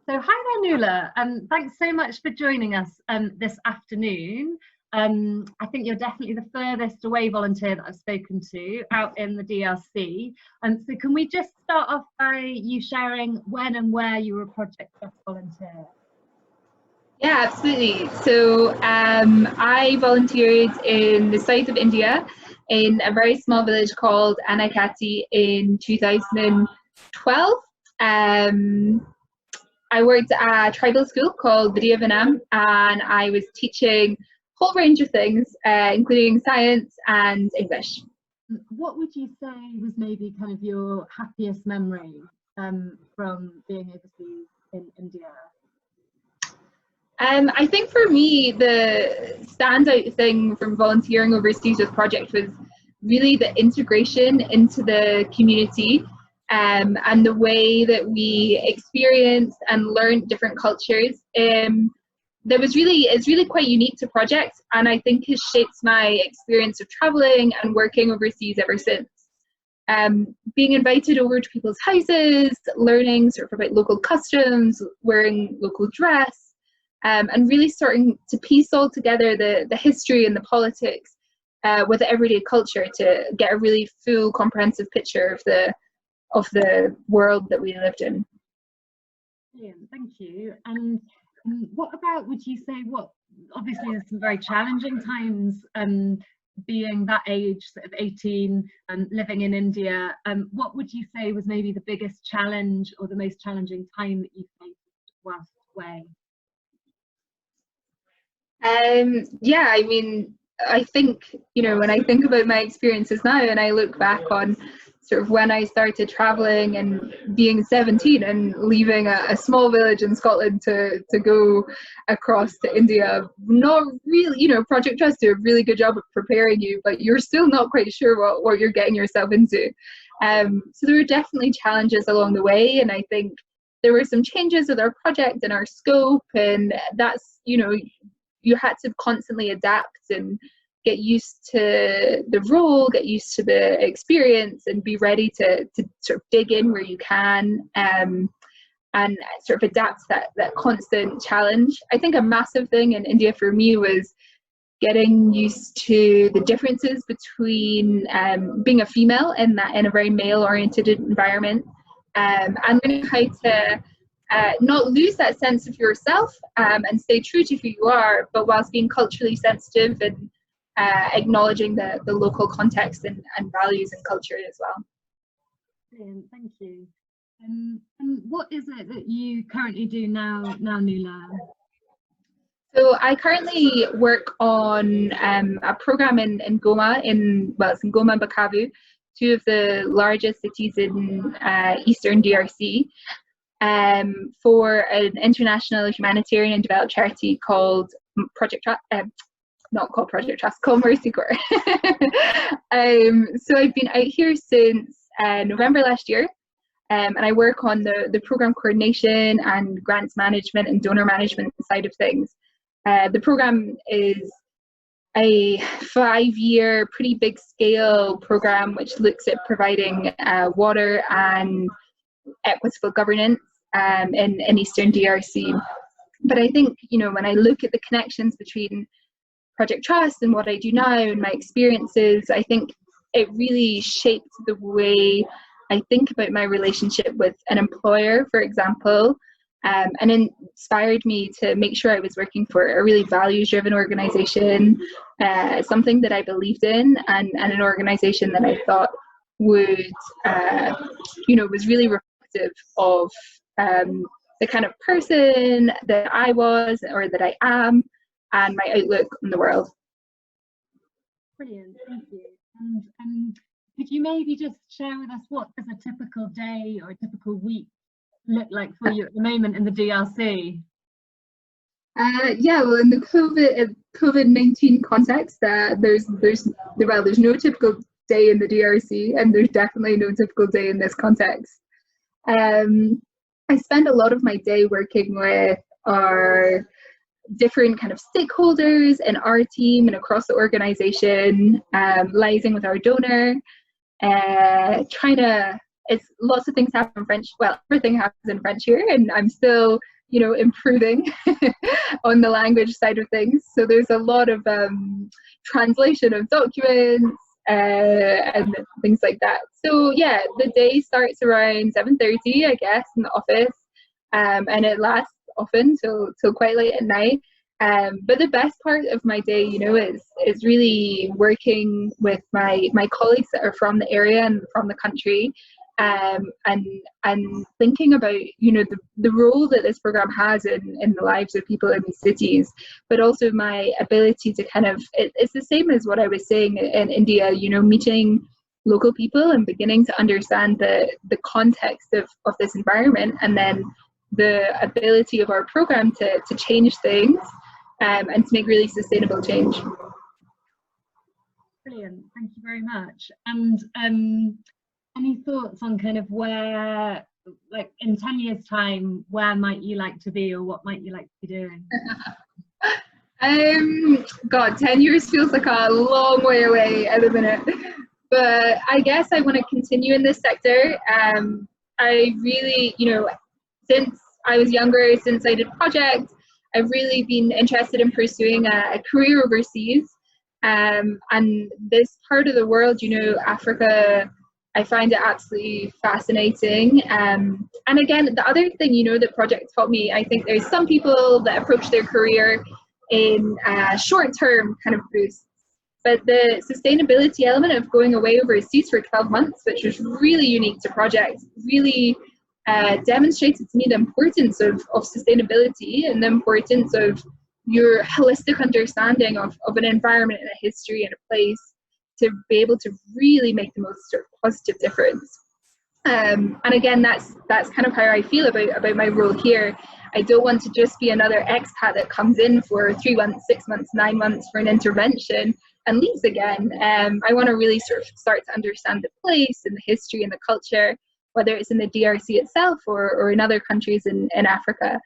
So hi there, Nuala. Thanks so much for joining us this afternoon. I think you're definitely the furthest away volunteer that I've spoken to out in the DRC. So can we just start off by you sharing when and where you were a Project Trust volunteer? Yeah, absolutely. So I volunteered in the south of India in a very small village called Anakati in 2012. I worked at a tribal school called Vidya Vinam, and I was teaching a whole range of things, including science and English. What would you say was maybe kind of your happiest memory from being overseas in India? I think for me, the standout thing from volunteering overseas with Project was really the integration into the community, and the way that we experienced and learned different cultures. It's really quite unique to Project, and I think has shaped my experience of traveling and working overseas ever since. Being invited over to people's houses, learning sort of about local customs, wearing local dress, and really starting to piece all together the history and the politics with the everyday culture to get a really full, comprehensive picture of the world that we lived in. Brilliant, thank you. And what about, would you say, obviously there's some very challenging times being that age, sort of 18, and living in India. What would you say was maybe the biggest challenge or the most challenging time that you faced whilst away? Yeah, I mean, I think, when I think about my experiences now and I look back on sort of when I started traveling and being 17 and leaving a small village in Scotland to go across to India, not really, Project Trust do a really good job of preparing you, but you're still not quite sure what you're getting yourself into. So there were definitely challenges along the way, and I think there were some changes with our project and our scope, and that's, you had to constantly adapt and get used to the role, get used to the experience, and be ready to sort of dig in where you can, and sort of adapt to that constant challenge. I think a massive thing in India for me was getting used to the differences between being a female in a very male-oriented environment, and learning how to not lose that sense of yourself and stay true to who you are, but whilst being culturally sensitive and acknowledging the local context and values and culture as well. Brilliant, thank you. And what is it that you currently do now, Nuala? So I currently work on a program in Goma, it's in Goma and Bukavu, two of the largest cities in eastern DRC. For an international humanitarian and development charity called Project Trust, not called Project Trust, called Mercy Corps. So I've been out here since November last year, and I work on the program coordination and grants management and donor management side of things. The program is a 5-year, pretty big scale program which looks at providing water and equitable governance in Eastern DRC. But I think, when I look at the connections between Project Trust and what I do now and my experiences, I think it really shaped the way I think about my relationship with an employer, for example, and inspired me to make sure I was working for a really values-driven organization, something that I believed in, and an organization that I thought would, was really reflective of the kind of person that I was or that I am, and my outlook on the world. Brilliant, thank you. And could you maybe just share with us what does a typical day or a typical week look like for you at the moment in the DRC? Yeah, well, in the COVID-19 context, there's no typical day in the DRC, and there's definitely no typical day in this context. I spend a lot of my day working with our different kind of stakeholders in our team and across the organization, liaising with our donor, it's lots of things happen in French. Well, everything happens in French here, and I'm still improving on the language side of things. So there's a lot of translation of documents and things like that. So yeah, the day starts around 7:30, I guess, in the office, and it lasts often till quite late at night. But the best part of my day, is really working with my colleagues that are from the area and from the country, and thinking about the role that this program has in the lives of people in these cities, but also my ability to it's the same as what I was saying in India, meeting local people and beginning to understand the context of this environment, and then the ability of our program to change things and to make really sustainable change. Brilliant, thank you very much. And any thoughts on kind of where, like in 10 years time, where might you like to be, or what might you like to be doing? God, 10 years feels like a long way away at the minute. But I guess I want to continue in this sector. I really, since I was younger, since I did projects, I've really been interested in pursuing a career overseas. And this part of the world, Africa, I find it absolutely fascinating. And again, the other thing, that project taught me, I think there's some people that approach their career in short-term kind of boosts. But the sustainability element of going away overseas for 12 months, which was really unique to project, really demonstrated to me the importance of sustainability and the importance of your holistic understanding of an environment and a history and a place to be able to really make the most sort of positive difference. And again, that's kind of how I feel about my role here. I don't want to just be another expat that comes in for 3 months, 6 months, 9 months for an intervention and leaves again. I want to really sort of start to understand the place and the history and the culture, whether it's in the DRC itself or in other countries in Africa.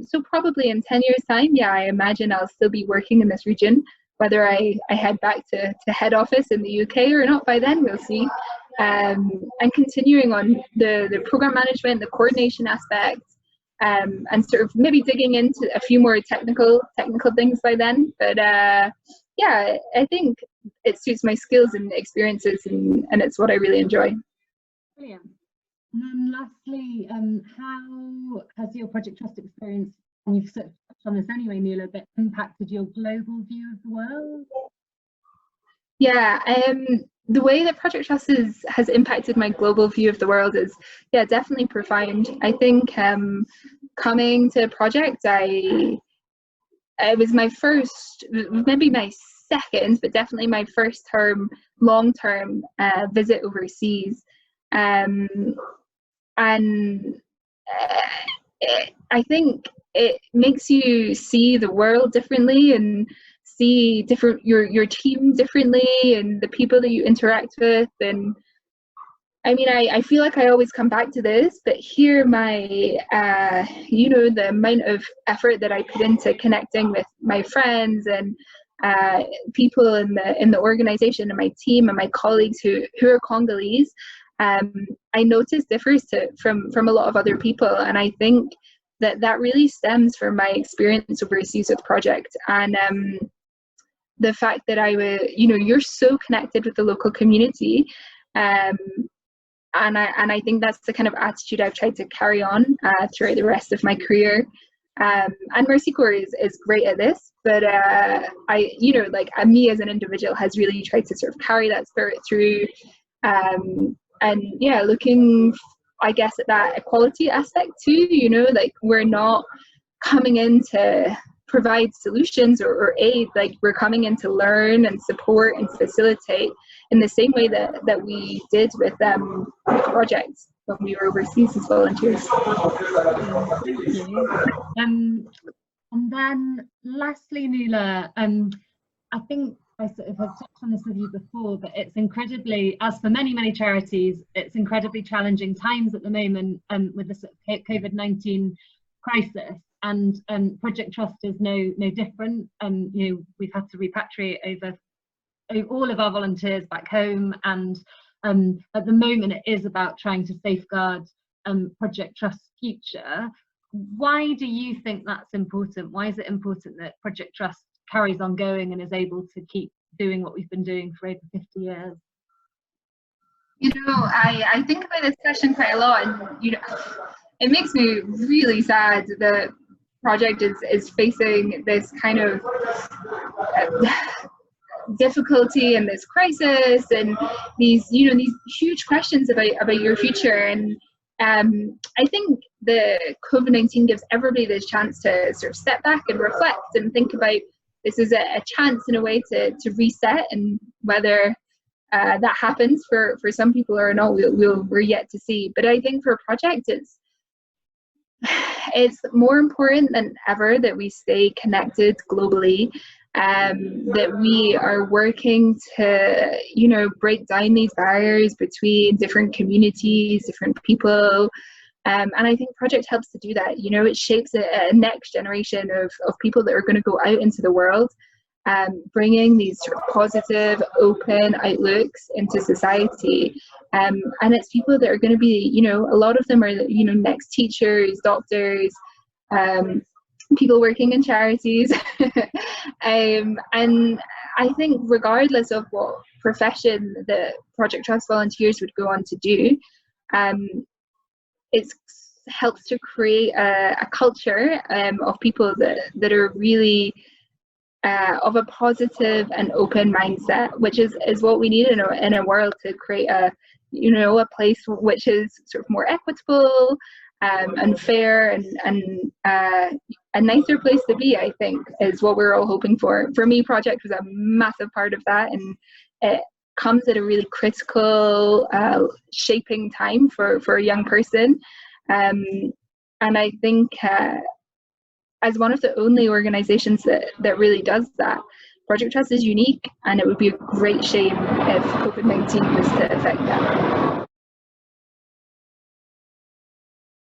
So probably in 10 years' time, yeah, I imagine I'll still be working in this region. Whether I head back to head office in the UK or not by then, we'll see. And continuing on the program management, the coordination aspect, and sort of maybe digging into a few more technical things by then. But yeah, I think it suits my skills and experiences, and it's what I really enjoy. Brilliant. And then lastly, how has your Project Trust experience, and you've sort of touched on this anyway, Nuala, but impacted your global view of the world? Yeah, the way that Project Trust has impacted my global view of the world is, yeah, definitely profound. I think coming to Project, it was my first, maybe my second, but definitely my first long-term visit overseas. And I think it makes you see the world differently and see your team differently and the people that you interact with. And I mean, I feel like I always come back to this, but here my the amount of effort that I put into connecting with my friends and people in the organization and my team and my colleagues who are Congolese, I notice differs from a lot of other people. And I think that really stems from my experience overseas with Project, and the fact that you're so connected with the local community, and I think that's the kind of attitude I've tried to carry on throughout the rest of my career. And Mercy Corps is great at this, but me as an individual has really tried to sort of carry that spirit through. And yeah, looking, I guess, at that equality aspect too, like we're not coming in to provide solutions or aid, like we're coming in to learn and support and facilitate in the same way that we did with projects when we were overseas as volunteers. Thank you. And then lastly, Nuala, I think I sort of have touched on this with you before, but it's incredibly, as for many charities, it's incredibly challenging times at the moment with the sort of COVID-19 crisis, and Project Trust is no different. We've had to repatriate over all of our volunteers back home, and at the moment it is about trying to safeguard Project Trust's future. why do you think that's important? Why is it important that Project Trust carries on going and is able to keep doing what we've been doing for over 50 years? You know, I think about this question quite a lot, and you know, it makes me really sad that Project is facing this kind of difficulty and this crisis and these, you know, these huge questions about your future. And I think the COVID-19 gives everybody this chance to sort of step back and reflect and think about this is a chance in a way to reset, and whether that happens for some people or not, we're yet to see. But I think for a project, it's more important than ever that we stay connected globally, that we are working to, you know, break down these barriers between different communities, different people. And I think Project helps to do that. You know, it shapes a next generation of people that are going to go out into the world, bringing these sort of positive, open outlooks into society. And it's people that are going to be, you know, a lot of them are, you know, next teachers, doctors, people working in charities. And I think regardless of what profession the Project Trust volunteers would go on to do, it helps to create a culture of people that are really of a positive and open mindset, which is what we need in a world to create a, you know, a place which is sort of more equitable and fair and a nicer place to be, I think, is what we're all hoping for. For me, Project was a massive part of that, and it comes at a really critical shaping time for a young person. And I think as one of the only organizations that really does that, Project Trust is unique, and it would be a great shame if COVID-19 was to affect that.